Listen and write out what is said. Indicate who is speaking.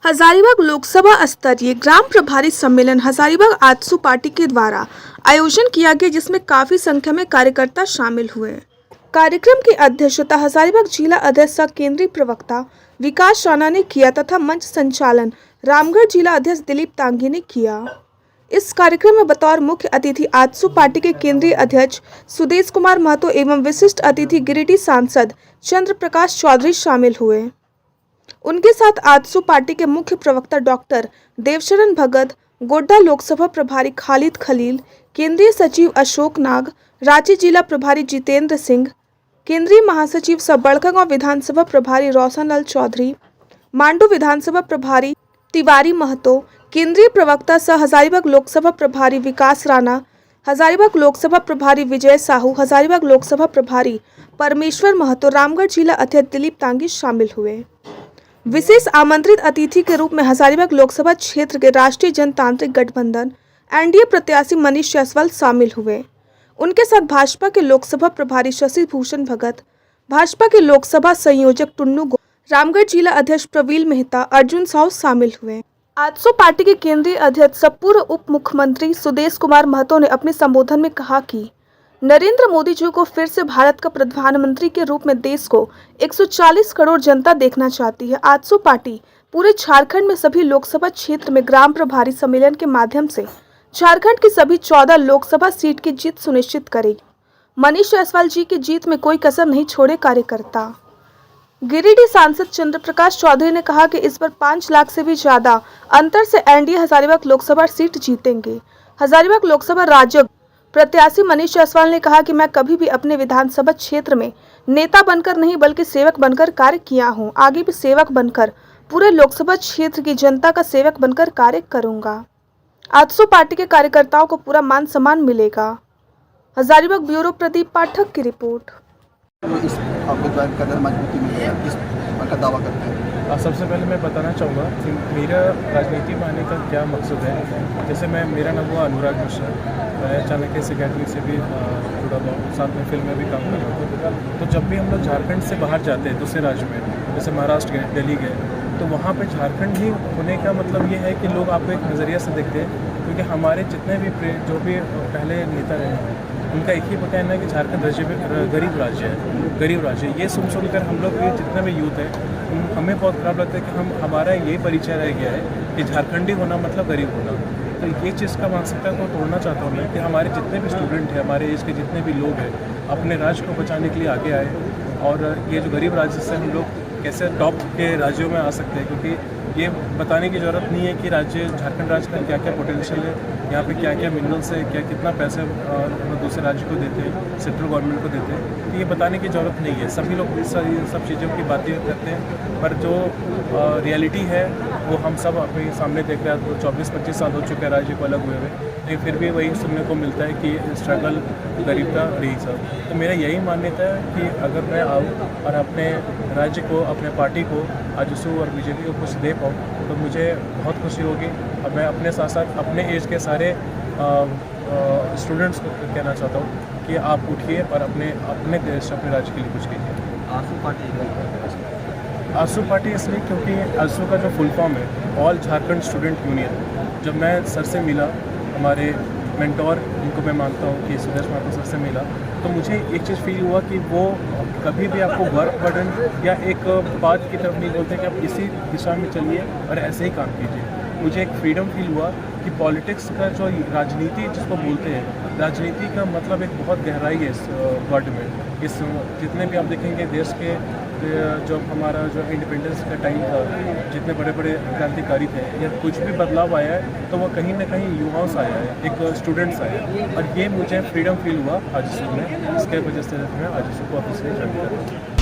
Speaker 1: हजारीबाग लोकसभा स्तरीय ग्राम प्रभारी सम्मेलन हजारीबाग आजसू पार्टी के द्वारा आयोजन किया गया, जिसमें काफी संख्या में कार्यकर्ता शामिल हुए। कार्यक्रम की अध्यक्षता हजारीबाग जिला अध्यक्ष सह केंद्रीय प्रवक्ता विकास राणा ने किया तथा मंच संचालन रामगढ़ जिला अध्यक्ष दिलीप तांगी ने किया। इस कार्यक्रम में बतौर मुख्य अतिथि आजसू पार्टी के केंद्रीय अध्यक्ष सुदेश कुमार महतो एवं विशिष्ट अतिथि गिरिडीह सांसद चंद्र प्रकाश चौधरी शामिल हुए। उनके साथ आजसू पार्टी के मुख्य प्रवक्ता डॉक्टर देवशरण भगत, गोड्डा लोकसभा प्रभारी खालिद खलील, केंद्रीय सचिव अशोक नाग, रांची जिला प्रभारी जितेंद्र सिंह, केंद्रीय महासचिव सह बड़कागांव विधानसभा प्रभारी रोशन लाल चौधरी, मांडू विधानसभा प्रभारी तिवारी महतो, केंद्रीय प्रवक्ता सह हजारीबाग लोकसभा प्रभारी विकास राणा, हजारीबाग लोकसभा प्रभारी विजय साहू, हजारीबाग लोकसभा प्रभारी परमेश्वर महतो, रामगढ़ जिला अध्यक्ष दिलीप तांगी शामिल हुए। विशेष आमंत्रित अतिथि के रूप में हजारीबाग लोकसभा क्षेत्र के राष्ट्रीय जनतांत्रिक गठबंधन एनडीए प्रत्याशी मनीष जायसवाल शामिल हुए। उनके साथ भाजपा के लोकसभा प्रभारी शशि भूषण भगत, भाजपा के लोकसभा संयोजक टुन्नू, रामगढ़ जिला अध्यक्ष प्रवील मेहता, अर्जुन साहू शामिल हुए। आजसू पार्टी के केंद्रीय अध्यक्ष सह पूर्व उप मुख्यमंत्री सुदेश कुमार महतो ने अपने संबोधन में कहा कि नरेंद्र मोदी जी को फिर से भारत का प्रधानमंत्री के रूप में देश को 140 करोड़ जनता देखना चाहती है। आजसू पार्टी पूरे झारखंड में सभी लोकसभा क्षेत्र में ग्राम प्रभारी सम्मेलन के माध्यम से झारखंड की सभी 14 लोकसभा सीट की जीत सुनिश्चित करेगी। मनीष जायसवाल जी की जीत में कोई कसर नहीं छोड़े कार्यकर्ता। गिरिडीह सांसद चंद्र प्रकाश चौधरी ने कहा कि इस बार 5 लाख से भी ज्यादा अंतर से एनडीए हजारीबाग लोकसभा सीट जीतेंगे। हजारीबाग लोकसभा राजग प्रत्याशी मनीष जायसवाल ने कहा कि मैं कभी भी अपने विधानसभा क्षेत्र में नेता बनकर नहीं बल्कि सेवक बनकर कार्य किया हूं। आगे भी सेवक बनकर पूरे लोकसभा क्षेत्र की जनता का सेवक बनकर कार्य करूंगा। आजसू पार्टी के कार्यकर्ताओं को पूरा मान सम्मान मिलेगा। हजारीबाग ब्यूरो प्रदीप पाठक की रिपोर्ट।
Speaker 2: का दावा करते हैं।
Speaker 3: सबसे पहले मैं बताना चाहूँगा कि मेरा राजनीति में आने का क्या मकसद है। जैसे मेरा नाम हुआ अनुराग मिश्रा, मैं चाणक्य अकेडमी से भी जुड़ा हुआ हूँ, साथ में फिल्म में भी काम कर रहा हूँ। तो जब भी हम लोग झारखंड से बाहर जाते हैं दूसरे राज्य में, जैसे महाराष्ट्र गए, दिल्ली गए, तो वहाँ पे झारखंड ही होने का मतलब ये है कि लोग आपको एक नज़रिया से देखते हैं, क्योंकि हमारे जितने भी जो भी पहले नेता रहे हैं उनका एक ही कहना है कि झारखंड गरीब राज्य है, गरीब राज्य। ये सुनकर हम लोग ये जितने भी यूथ है हमें बहुत ख़राब लगता है कि हमारा यही परिचय रह गया है कि झारखंडी होना मतलब गरीब होना। तो ये चीज़ का मानसिकता को तोड़ना चाहता हूँ मैं कि हमारे जितने भी स्टूडेंट हैं, हमारे एज के जितने भी लोग हैं, अपने राज्य को बचाने के लिए आगे आए और ये जो गरीब राज्य से हम लोग कैसे टॉप के राज्यों में आ सकते हैं, क्योंकि ये बताने की ज़रूरत नहीं है कि राज्य झारखंड राज्य का क्या क्या पोटेंशियल है, यहाँ पे क्या क्या मिनरल्स है, क्या कितना पैसे हम दूसरे राज्य को देते हैं, सेंट्रल गवर्नमेंट को देते हैं। तो ये बताने की ज़रूरत नहीं है। सभी लोग सब चीज़ों की बातें करते हैं, पर जो रियलिटी है वो हम सब अपने सामने देख रहे हैं। 24-25 साल हो चुके हैं राज्य को अलग हुए हुए, लेकिन फिर भी वही सुनने को मिलता है कि स्ट्रगल गरीबता रही सब। तो मेरा यही मान्यता है कि अगर मैं आऊँ और अपने राज्य को, अपने पार्टी को, आजसू और बीजेपी को कुछ दे पाऊँ तो मुझे बहुत खुशी होगी। और मैं अपने साथ साथ अपने एज के सारे स्टूडेंट्स को कहना चाहता हूँ कि आप उठिए और अपने देश, अपने राज्य के लिए कुछ कीजिए। आजसू पार्टी इसलिए क्योंकि आजसू का जो फुल फॉर्म है ऑल झारखंड स्टूडेंट यूनियन। जब मैं सर से मिला, हमारे मेंटोर जिनको मैं मानता हूँ कि सुदेश महतो सर से मिला, तो मुझे एक चीज़ फील हुआ कि वो कभी भी आपको वर्क बर्डन या एक बात की तरफ नहीं बोलते कि आप इसी दिशा में चलिए और ऐसे ही काम कीजिए। मुझे एक फ्रीडम फील हुआ कि पॉलिटिक्स का जो राजनीति जिसको बोलते हैं, राजनीति का मतलब एक बहुत गहराई है इस वर्ड में। इस जितने भी आप देखेंगे देश के जो हमारा जो इंडिपेंडेंस का टाइम था, जितने बड़े बड़े क्रांतिकारी थे या कुछ भी बदलाव आया है तो वो कहीं ना कहीं युवाओं से आया है, एक स्टूडेंट्स आया है। और ये मुझे फ्रीडम फील हुआ आजसू में, इसके वजह से मैं आजसू को ऑफिस में ज्वाइन कर रहा हूँ।